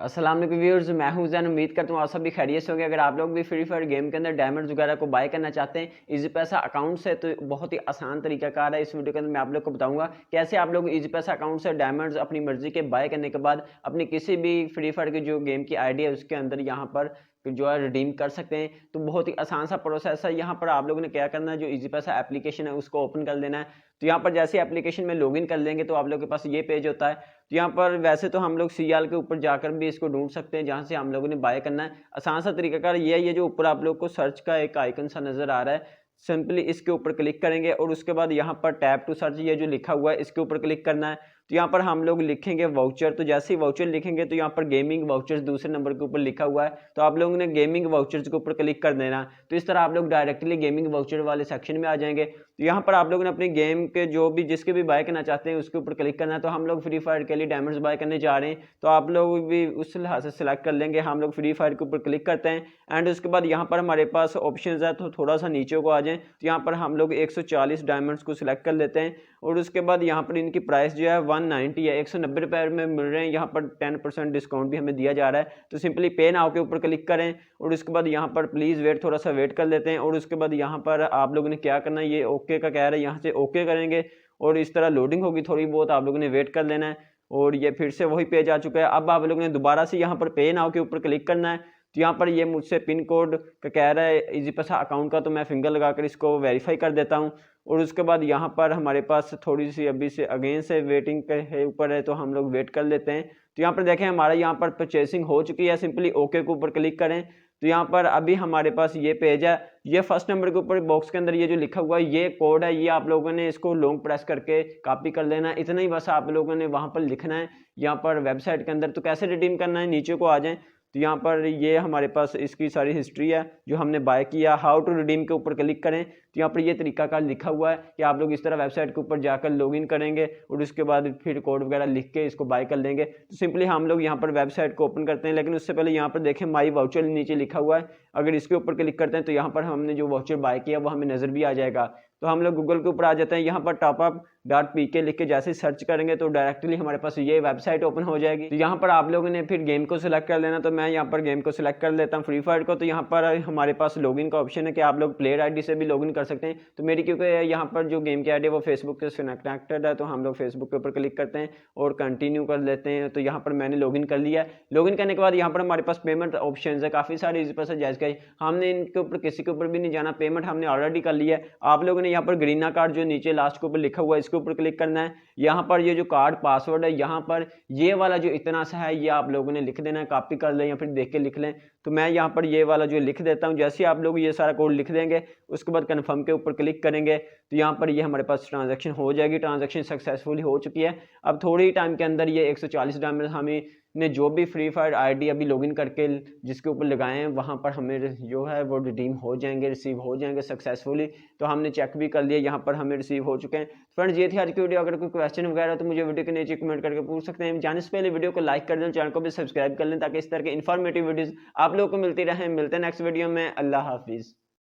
अस्सलाम वालेकुम व्यूअर्स, मैं हूं ज़ैन। उम्मीद करता हूं आप सब भी खैरियत से होंगे। अगर आप लोग भी फ्री फायर गेम के अंदर डायमंड्स वगैरह को बाय करना चाहते हैं इजी पैसा अकाउंट से, तो बहुत ही आसान तरीकाकार है। इस वीडियो के अंदर मैं आप लोग को बताऊंगा कैसे आप लोग इजी पैसा अकाउंट से डायमंड्स अपनी मर्जी के बाय करने के बाद अपनी किसी भी फ्री फायर की जो गेम की आईडी है उसके अंदर यहाँ पर जो है रिडीम कर सकते हैं। तो बहुत ही आसान सा प्रोसेस है। यहाँ पर आप लोगों ने क्या करना है, जो इजी पैसा एप्लीकेशन है उसको ओपन कर लेना है। तो यहाँ पर जैसे एप्लीकेशन में लॉगिन कर लेंगे तो आप लोगों के पास ये पेज होता है। तो यहाँ पर वैसे तो हम लोग सीएल के ऊपर जाकर भी इसको ढूंढ सकते हैं जहाँ से हम लोगों ने बाय करना है। आसान सा तरीकाकार ये है, ये जो ऊपर आप लोग को सर्च का एक आइकन सा नजर आ रहा है, सिंपली इसके ऊपर क्लिक करेंगे और उसके बाद यहाँ पर टैप टू सर्च ये जो लिखा हुआ है इसके ऊपर क्लिक करना है। तो यहाँ पर हम लोग लिखेंगे वाउचर। तो जैसे ही वाउचर लिखेंगे तो यहाँ पर गेमिंग वाउचर्स दूसरे नंबर के ऊपर लिखा हुआ है, तो आप लोगों ने गेमिंग वाउचर्स के ऊपर क्लिक कर देना। तो इस तरह आप लोग डायरेक्टली गेमिंग वाउचर वाले सेक्शन में आ जाएंगे। तो यहाँ पर आप लोगों ने अपनी गेम के जो भी जिसके भी बाय करना चाहते हैं उसके ऊपर क्लिक करना है। तो हम लोग फ्री फायर के लिए डायमंड्स बाय करने जा रहे हैं, तो आप लोग भी उस लिहाज से सिलेक्ट कर लेंगे। हम लोग फ्री फायर के ऊपर क्लिक करते हैं एंड उसके बाद यहाँ पर हमारे पास ऑप्शन है, तो थोड़ा सा नीचे को आ जाएं। तो यहाँ पर हम लोग 140 डायमंड्स को सिलेक्ट कर लेते हैं और उसके बाद यहाँ पर इनकी प्राइस जो है 190 है, 190 रुपये में मिल रहे हैं। यहाँ पर 10% डिस्काउंट भी हमें दिया जा रहा है। तो सिंपली पे नाउ के ऊपर क्लिक करें और उसके बाद यहाँ पर प्लीज़ वेट, थोड़ा सा वेट कर लेते हैं। और उसके बाद यहाँ पर आप लोगों ने क्या करना है, ये ओके का कह रहा है, यहाँ से ओके करेंगे और इस तरह लोडिंग होगी थोड़ी बहुत, आप लोगों ने वेट कर लेना है। और ये फिर से वही पेज आ चुका है। अब आप लोगों ने दोबारा से यहाँ पर पे नाउ के ऊपर क्लिक करना है। तो यहाँ पर ये मुझसे पिन कोड का कह रहा है इजी पैसा अकाउंट का, तो मैं फिंगर लगाकर इसको वेरीफाई कर देता हूँ। और उसके बाद यहाँ पर हमारे पास थोड़ी सी अभी से अगेन से वेटिंग के ऊपर है, तो हम लोग वेट कर लेते हैं। तो यहाँ पर देखें हमारा यहाँ पर परचेसिंग हो चुकी है, सिंपली ओके के ऊपर क्लिक करें। तो यहाँ पर अभी हमारे पास ये पेज है। ये फर्स्ट नंबर के ऊपर बॉक्स के अंदर ये जो लिखा हुआ है ये कोड है, ये आप लोगों ने इसको लॉन्ग प्रेस करके कॉपी कर लेना है। इतना ही बस आप लोगों ने वहाँ पर लिखना है यहाँ पर वेबसाइट के अंदर। तो कैसे रिडीम करना है, नीचे को आ जाएं। तो यहाँ पर ये हमारे पास इसकी सारी हिस्ट्री है जो हमने बाय किया। हाउ टू रिडीम के ऊपर क्लिक करें तो यहाँ पर ये तरीकाकार लिखा हुआ है कि आप लोग इस तरह वेबसाइट के ऊपर जाकर लॉगिन करेंगे और उसके बाद फिर कोड वगैरह लिख के इसको बाय कर लेंगे। तो सिंपली हम लोग यहाँ पर वेबसाइट को ओपन करते हैं, लेकिन उससे पहले यहाँ पर देखें माई वाउचर नीचे लिखा हुआ है। अगर इसके ऊपर क्लिक करते हैं तो यहाँ पर हमने जो वाउचर बाय किया वो हमें नजर भी आ जाएगा। तो हम लोग गूगल के ऊपर आ जाते हैं, यहाँ पर टॉपअप.pk लिख के जैसे सर्च करेंगे तो डायरेक्टली हमारे पास ये वेबसाइट ओपन हो जाएगी। तो यहाँ पर आप लोगों ने फिर गेम को सिलेक्ट कर लेना। तो मैं यहाँ पर गेम को सिलेक्ट कर लेता हूँ फ्री फायर को। तो यहाँ पर हमारे पास लॉगिन का ऑप्शन है कि आप लोग प्लेयर आईडी से भी लॉगिन कर सकते हैं। तो मेरी क्योंकि यहाँ पर जो गेम की आईडी है वो फेसबुक से कनेक्टेड है, तो हम लोग फेसबुक के ऊपर क्लिक करते हैं और कंटिन्यू कर लेते हैं। तो यहाँ पर मैंने लॉगिन कर लिया है। लॉगिन करने के बाद यहाँ पर हमारे पास पेमेंट ऑप्शन है, काफ़ी सारे इजी पैसा जायज़ का। हमने इनके ऊपर किसी के ऊपर भी नहीं जाना, पेमेंट हमने ऑलरेडी कर लिया है। आप लोगों ने यहाँ पर ग्रीना कार्ड जो नीचे लास्ट के ऊपर लिखा हुआ है इसके ऊपर क्लिक करना है। यहाँ पर ये जो कार्ड पासवर्ड है यहाँ पर ये वाला जो इतना सा है ये आप लोगों ने लिख देना है, कॉपी कर लें या फिर देख के लिख लें। तो मैं यहाँ पर ये वाला जो लिख देता हूँ। जैसे आप लोग ये सारा कोड लिख देंगे उसके बाद कन्फर्म के ऊपर क्लिक करेंगे तो यहाँ पर ये हमारे पास ट्रांजैक्शन हो जाएगी। ट्रांजैक्शन सक्सेसफुली हो चुकी है। अब थोड़ी ही टाइम के अंदर ये 140 डायमंड हमें ने जो भी फ्री फायर आईडी अभी लॉगिन करके जिसके ऊपर लगाए हैं वहाँ पर हमें जो है वो रिडीम हो जाएंगे, रिसीव हो जाएंगे सक्सेसफुली। तो हमने चेक भी कर लिया, यहाँ पर हमें रिसीव हो चुके हैं। फ्रेंड्स ये थी आज की वीडियो। अगर कोई क्वेश्चन वगैरह तो मुझे वीडियो के नीचे कमेंट करके पूछ सकते हैं। जाने से पहले वीडियो को लाइक कर दें, चैनल को भी सब्सक्राइब कर लें ताकि इस तरह के इन्फॉर्मेटिव वीडियोज़ आप लोगों को मिलती रहे। मिलते हैं नेक्स्ट वीडियो में। अल्लाह हाफिज़।